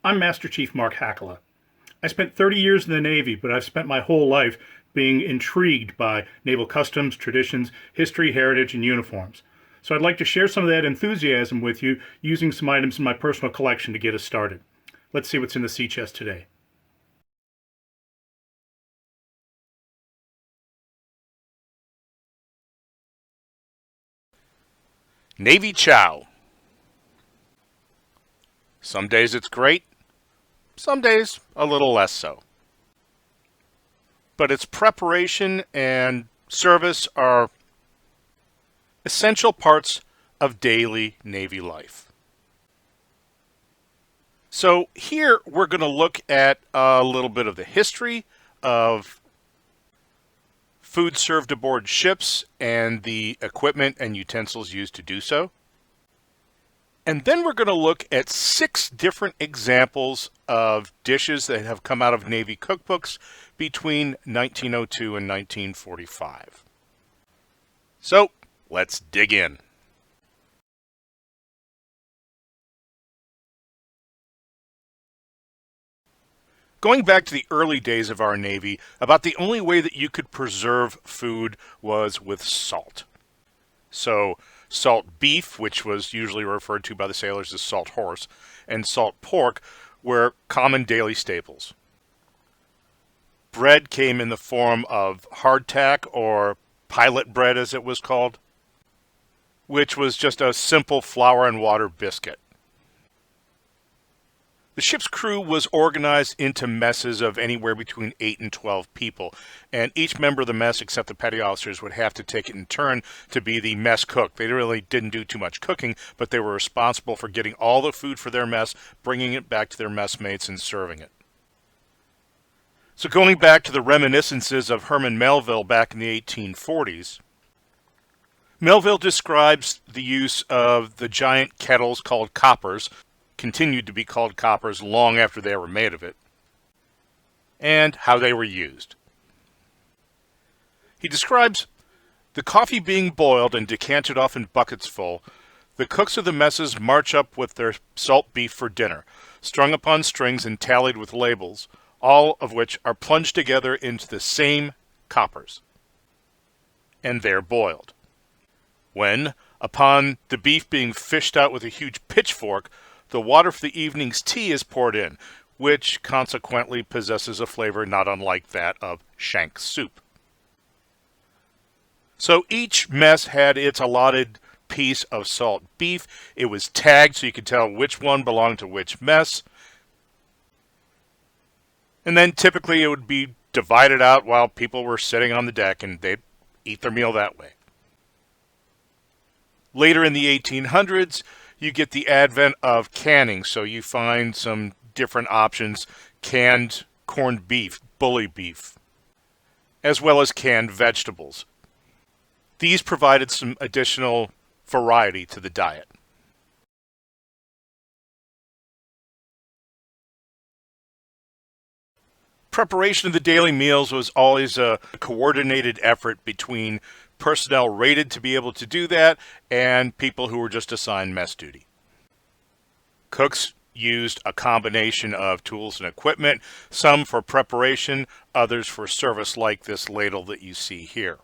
I'm Master Chief Mark Hakala. I spent 30 years in the Navy, but I've spent my whole life being intrigued by naval customs, traditions, history, heritage, and uniforms. So I'd like to share some of that enthusiasm with you using some items in my personal collection to get us started. Let's see what's in the sea chest today. Navy Chow. Some days it's great, some days a little less so. But its preparation and service are essential parts of daily Navy life. So here we're going to look at a little bit of the history of food served aboard ships and the equipment and utensils used to do so. And then we're going to look at 6 different examples of dishes that have come out of Navy cookbooks between 1902 and 1945. So, let's dig in. Going back to the early days of our Navy, about the only way that you could preserve food was with salt. So, salt beef, which was usually referred to by the sailors as salt horse, and salt pork were common daily staples. Bread came in the form of hardtack, or pilot bread as it was called, which was just a simple flour and water biscuit. The ship's crew was organized into messes of anywhere between 8 and 12 people, and each member of the mess, except the petty officers, would have to take it in turn to be the mess cook. They really didn't do too much cooking, but they were responsible for getting all the food for their mess, bringing it back to their messmates, and serving it. So going back to the reminiscences of Herman Melville back in the 1840s, Melville describes the use of the giant kettles called coppers, continued to be called coppers long after they were made of it, and how they were used. He describes the coffee being boiled and decanted off in buckets full. The cooks of the messes march up with their salt beef for dinner, strung upon strings and tallied with labels, all of which are plunged together into the same coppers, and there boiled. When, upon the beef being fished out with a huge pitchfork, the water for the evening's tea is poured in, which consequently possesses a flavor not unlike that of shank soup. So each mess had its allotted piece of salt beef. It was tagged so you could tell which one belonged to which mess. And then typically it would be divided out while people were sitting on the deck, and they'd eat their meal that way. Later in the 1800s, you get the advent of canning, so you find some different options: canned corned beef, bully beef, as well as canned vegetables. These provided some additional variety to the diet. Preparation of the daily meals was always a coordinated effort between personnel rated to be able to do that and people who were just assigned mess duty. Cooks used a combination of tools and equipment, some for preparation, others for service, like this ladle that you see here.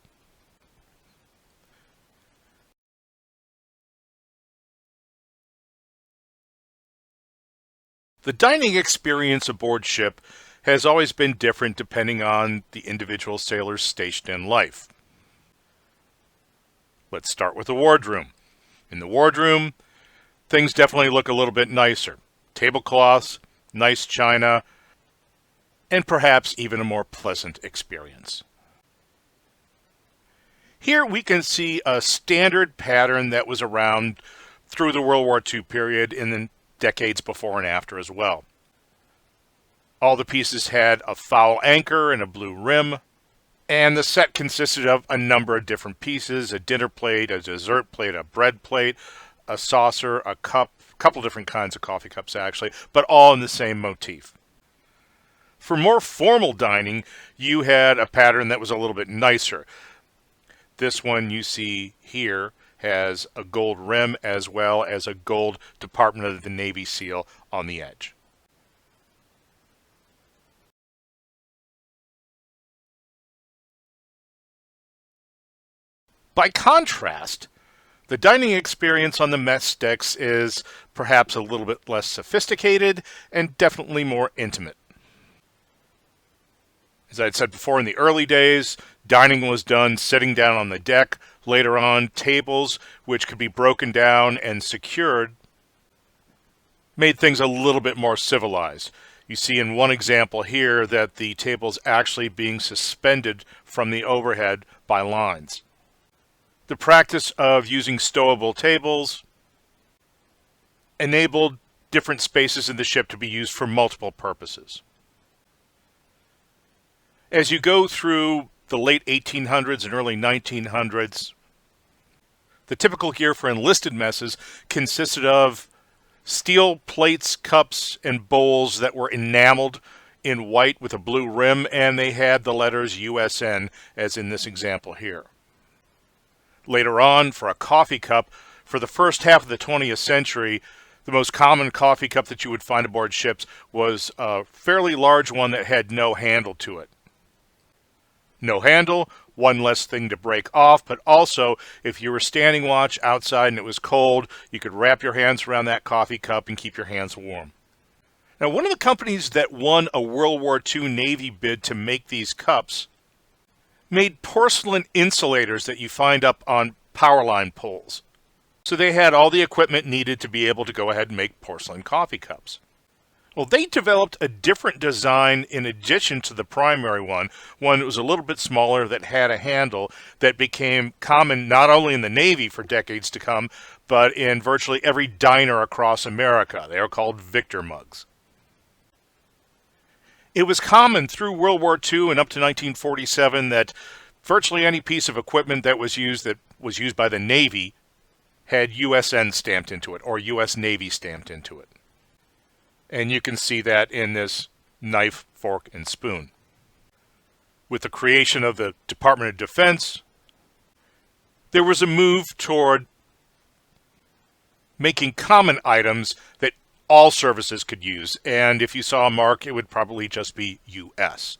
The dining experience aboard ship has always been different depending on the individual sailor's station in life. Let's start with the wardroom. In the wardroom, things definitely look a little bit nicer. Tablecloths, nice china, and perhaps even a more pleasant experience. Here we can see a standard pattern that was around through the World War II period and the decades before and after as well. All the pieces had a foul anchor and a blue rim, and the set consisted of a number of different pieces: a dinner plate, a dessert plate, a bread plate, a saucer, a cup, a couple different kinds of coffee cups actually, but all in the same motif. For more formal dining, you had a pattern that was a little bit nicer. This one you see here has a gold rim as well as a gold Department of the Navy seal on the edge. By contrast, the dining experience on the mess decks is perhaps a little bit less sophisticated and definitely more intimate. As I had said before, in the early days, dining was done sitting down on the deck. Later on, tables, which could be broken down and secured, made things a little bit more civilized. You see in one example here that the table's actually being suspended from the overhead by lines. The practice of using stowable tables enabled different spaces in the ship to be used for multiple purposes. As you go through the late 1800s and early 1900s, the typical gear for enlisted messes consisted of steel plates, cups, and bowls that were enameled in white with a blue rim, and they had the letters USN, as in this example here. Later on, for a coffee cup, for the first half of the 20th century, the most common coffee cup that you would find aboard ships was a fairly large one that had no handle to it. No handle, one less thing to break off, but also if you were standing watch outside and it was cold, you could wrap your hands around that coffee cup and keep your hands warm. Now, one of the companies that won a World War II Navy bid to make these cups made porcelain insulators that you find up on power line poles. So they had all the equipment needed to be able to go ahead and make porcelain coffee cups. Well, they developed a different design in addition to the primary one that was a little bit smaller that had a handle that became common not only in the Navy for decades to come, but in virtually every diner across America. They are called Victor mugs. It was common through World War II and up to 1947 that virtually any piece of equipment that was used by the Navy had USN stamped into it or U.S. Navy stamped into it. And you can see that in this knife, fork, and spoon. With the creation of the Department of Defense, there was a move toward making common items that all services could use. And if you saw a mark, it would probably just be U.S.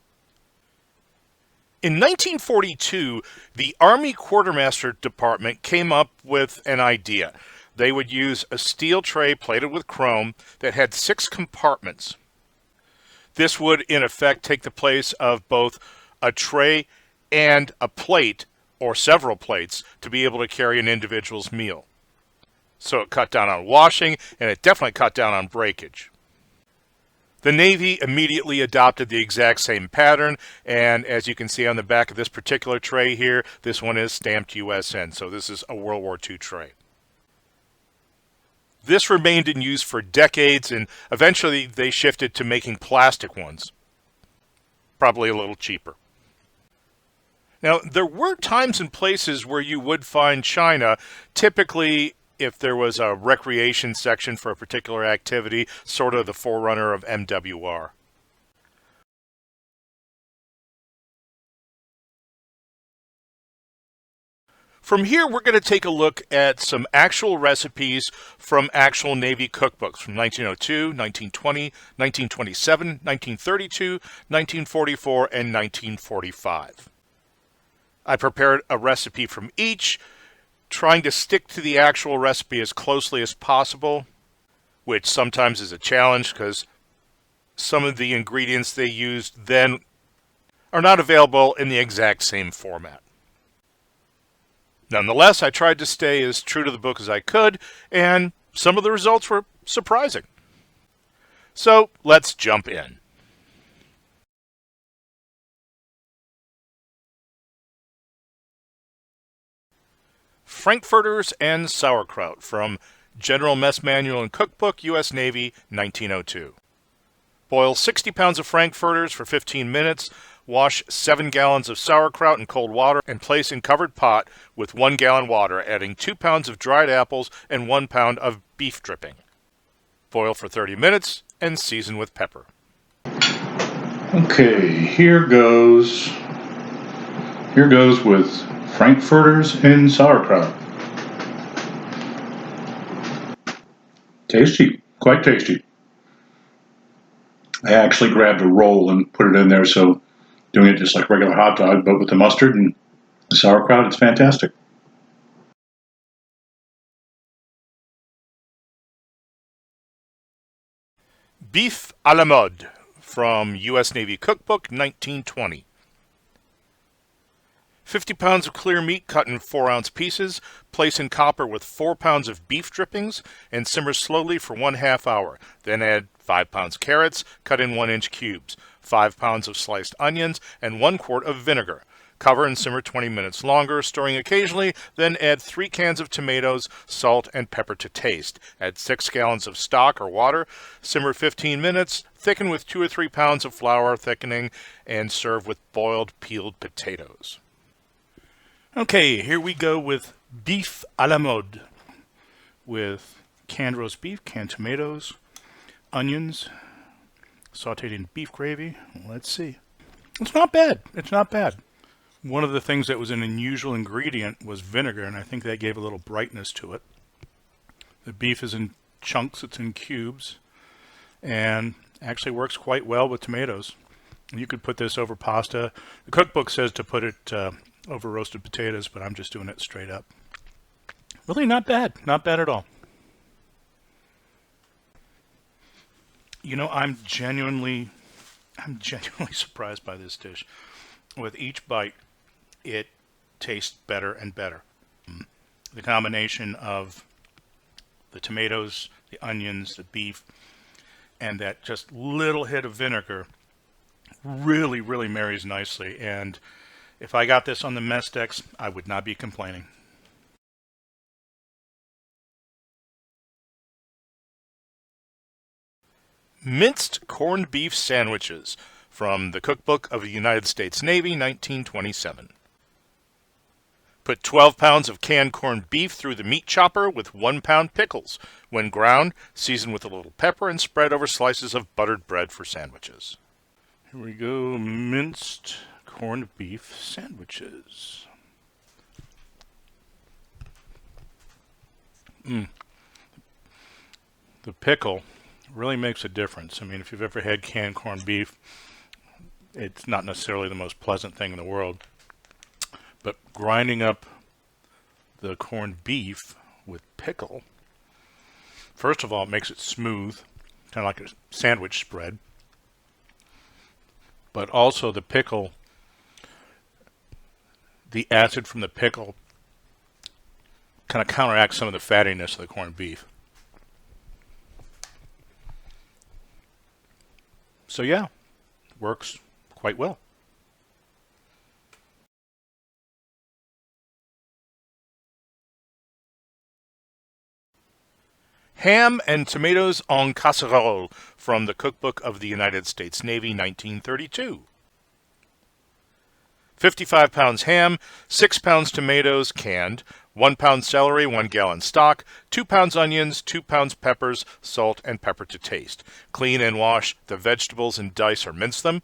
In 1942, the Army Quartermaster Department came up with an idea. They would use a steel tray plated with chrome that had 6 compartments. This would, in effect, take the place of both a tray and a plate, or several plates, to be able to carry an individual's meal. So it cut down on washing, and it definitely cut down on breakage. The Navy immediately adopted the exact same pattern, and as you can see on the back of this particular tray here, this one is stamped USN, so this is a World War II tray. This remained in use for decades, and eventually they shifted to making plastic ones, probably a little cheaper. Now, there were times and places where you would find china, typically if there was a recreation section for a particular activity, sort of the forerunner of MWR. From here, we're going to take a look at some actual recipes from actual Navy cookbooks from 1902, 1920, 1927, 1932, 1944, and 1945. I prepared a recipe from each, trying to stick to the actual recipe as closely as possible, which sometimes is a challenge because some of the ingredients they used then are not available in the exact same format. Nonetheless, I tried to stay as true to the book as I could, and some of the results were surprising. So, let's jump in. Frankfurters and sauerkraut from General Mess Manual and Cookbook, U.S. Navy, 1902. Boil 60 pounds of frankfurters for 15 minutes. Wash 7 gallons of sauerkraut in cold water and place in covered pot with 1 gallon water, adding 2 pounds of dried apples and 1 pound of beef dripping. Boil for 30 minutes and season with pepper. Okay, here goes with frankfurters and sauerkraut. Tasty, quite tasty. I actually grabbed a roll and put it in there, so doing it just like regular hot dog, but with the mustard and the sauerkraut, it's fantastic. Beef à la mode from U.S. Navy Cookbook, 1920. 50 pounds of clear meat cut in 4-ounce pieces. Place in copper with 4 pounds of beef drippings and simmer slowly for 1/2 hour. Then add 5 pounds carrots cut in 1-inch cubes, 5 pounds of sliced onions, and 1 quart of vinegar. Cover and simmer 20 minutes longer, stirring occasionally. Then add 3 cans of tomatoes, salt, and pepper to taste. Add 6 gallons of stock or water. Simmer 15 minutes. Thicken with 2 or 3 pounds of flour thickening and serve with boiled peeled potatoes. Okay, here we go with beef à la mode with canned roast beef, canned tomatoes, onions, sauteed in beef gravy. Let's see. It's not bad. It's not bad. One of the things that was an unusual ingredient was vinegar, and I think that gave a little brightness to it. The beef is in chunks, it's in cubes, and actually works quite well with tomatoes. You could put this over pasta. The cookbook says to put it over roasted potatoes, but I'm just doing it straight up. Really not bad. Not bad at all. You know, I'm genuinely surprised by this dish. With each bite, it tastes better and better. The combination of the tomatoes, the onions, the beef, and that just little hit of vinegar really, really marries nicely. And if I got this on the mess decks, I would not be complaining. Minced corned beef sandwiches from the Cookbook of the United States Navy, 1927. Put 12 pounds of canned corned beef through the meat chopper with 1 pound pickles. When ground, season with a little pepper and spread over slices of buttered bread for sandwiches. Here we go, minced corned beef sandwiches. The pickle really makes a difference. I mean, if you've ever had canned corned beef, it's not necessarily the most pleasant thing in the world. But grinding up the corned beef with pickle, first of all, it makes it smooth, kind of like a sandwich spread. But also the pickle, the acid from the pickle kind of counteracts some of the fattiness of the corned beef. So yeah, works quite well. Ham and tomatoes en casserole from the Cookbook of the United States Navy, 1932. 55 pounds ham, 6 pounds tomatoes canned, 1 pound celery, 1 gallon stock, 2 pounds onions, 2 pounds peppers, salt and pepper to taste. Clean and wash the vegetables and dice or mince them.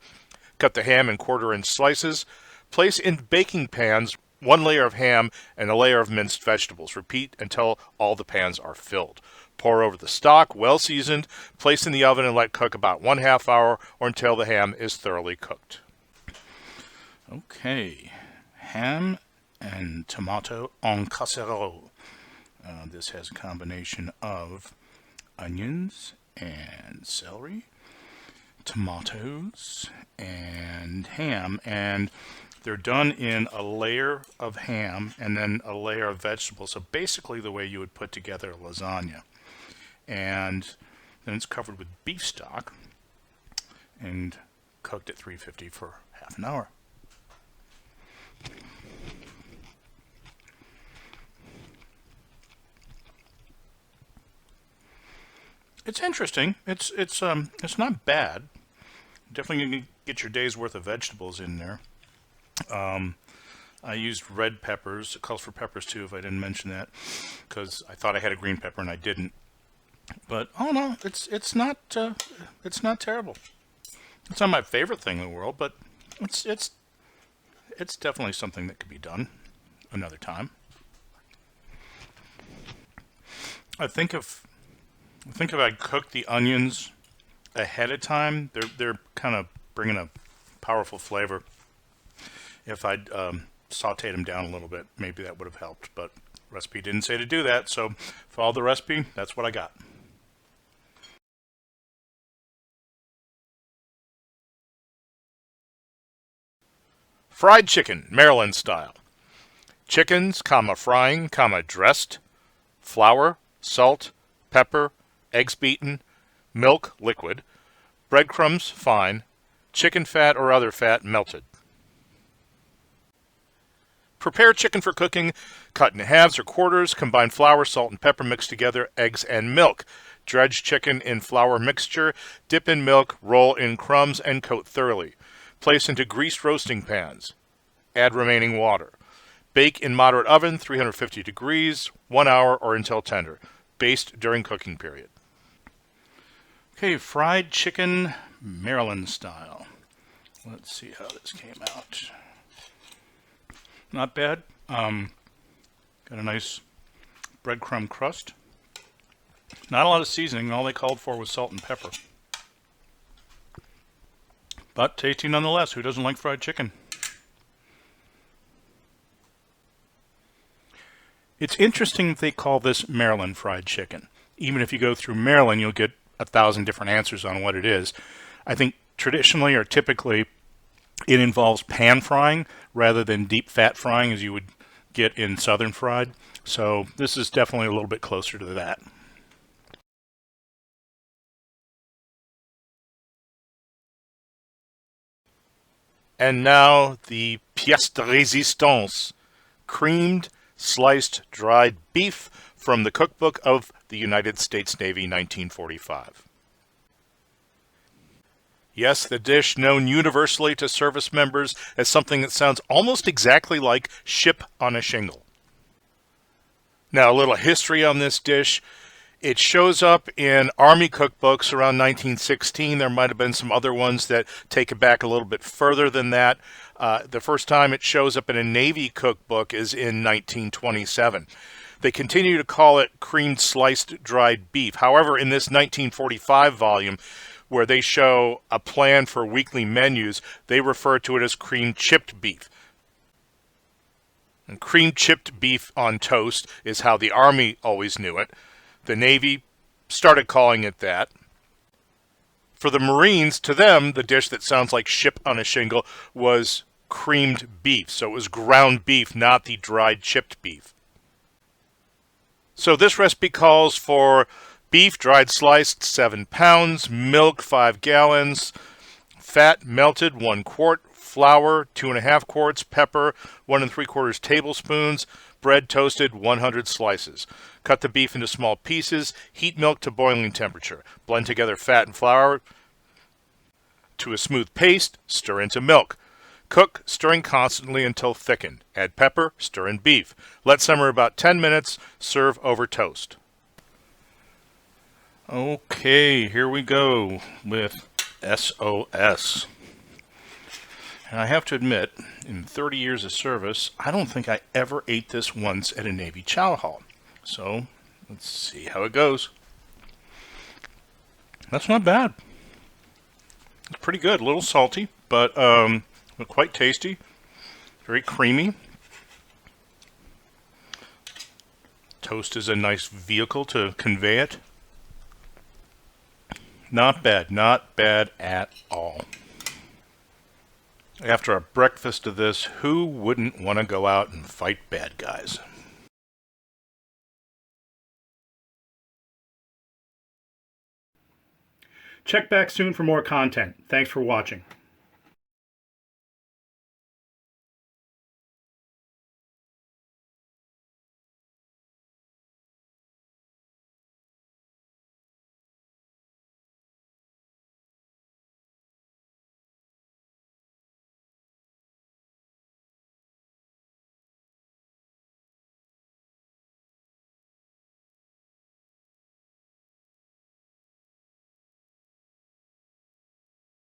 Cut the ham in quarter-inch slices. Place in baking pans 1 layer of ham and a layer of minced vegetables. Repeat until all the pans are filled. Pour over the stock, well seasoned. Place in the oven and let cook about 1/2 hour or until the ham is thoroughly cooked. Okay, ham and tomato en casserole. This has a combination of onions and celery, tomatoes, and ham, and they're done in a layer of ham and then a layer of vegetables. So basically the way you would put together a lasagna. And then it's covered with beef stock and cooked at 350 for half an hour. It's interesting. It's not bad. Definitely gonna get your day's worth of vegetables in there. I used red peppers. It calls for peppers too, if I didn't mention that, because I thought I had a green pepper and I didn't. But oh no, it's not terrible. It's not my favorite thing in the world, but it's definitely something that could be done another time. I think if I cook the onions ahead of time, they're kind of bringing a powerful flavor. If I'd sauteed them down a little bit, maybe that would have helped. But recipe didn't say to do that, so follow the recipe. That's what I got. Fried chicken, Maryland style. Chickens, frying, dressed. Flour, salt, pepper, eggs beaten, milk, liquid. Breadcrumbs, fine. Chicken fat or other fat, melted. Prepare chicken for cooking. Cut in halves or quarters. Combine flour, salt, and pepper mixed together, eggs, and milk. Dredge chicken in flour mixture. Dip in milk, roll in crumbs, and coat thoroughly. Place into greased roasting pans. Add remaining water. Bake in moderate oven, 350 degrees, 1 hour or until tender. Baste during cooking period. Okay, fried chicken, Maryland style. Let's see how this came out. Not bad. Got a nice breadcrumb crust. Not a lot of seasoning. All they called for was salt and pepper. But tasty nonetheless. Who doesn't like fried chicken? It's interesting that they call this Maryland fried chicken. Even if you go through Maryland, you'll get 1,000 different answers on what it is. I think traditionally or typically it involves pan frying rather than deep fat frying as you would get in southern fried. So this is definitely a little bit closer to that. And now the pièce de résistance, creamed sliced dried beef from the cookbook of the United States Navy, 1945. Yes, the dish known universally to service members as something that sounds almost exactly like ship on a shingle. Now, a little history on this dish. It shows up in Army cookbooks around 1916. There might have been some other ones that take it back a little bit further than that. The first time it shows up in a Navy cookbook is in 1927. They continue to call it creamed sliced dried beef. However, in this 1945 volume, where they show a plan for weekly menus, they refer to it as creamed chipped beef. And creamed chipped beef on toast is how the Army always knew it. The Navy started calling it that. For the Marines, to them, the dish that sounds like ship on a shingle was creamed beef. So it was ground beef, not the dried chipped beef. So this recipe calls for beef dried sliced 7 pounds, milk 5 gallons, fat melted 1 quart, flour 2.5 quarts, pepper 1 3/4 tablespoons, bread toasted 100 slices. Cut the beef into small pieces, heat milk to boiling temperature. Blend together fat and flour to a smooth paste, stir into milk. Cook, stirring constantly until thickened. Add pepper, stir in beef. Let simmer about 10 minutes, serve over toast. Okay, here we go with SOS. And I have to admit, in 30 years of service, I don't think I ever ate this once at a Navy chow hall. So, let's see how it goes. That's not bad. It's pretty good. A little salty, but quite tasty. Very creamy. Toast is a nice vehicle to convey it. Not bad. Not bad at all. After a breakfast of this, who wouldn't want to go out and fight bad guys? Check back soon for more content. Thanks for watching.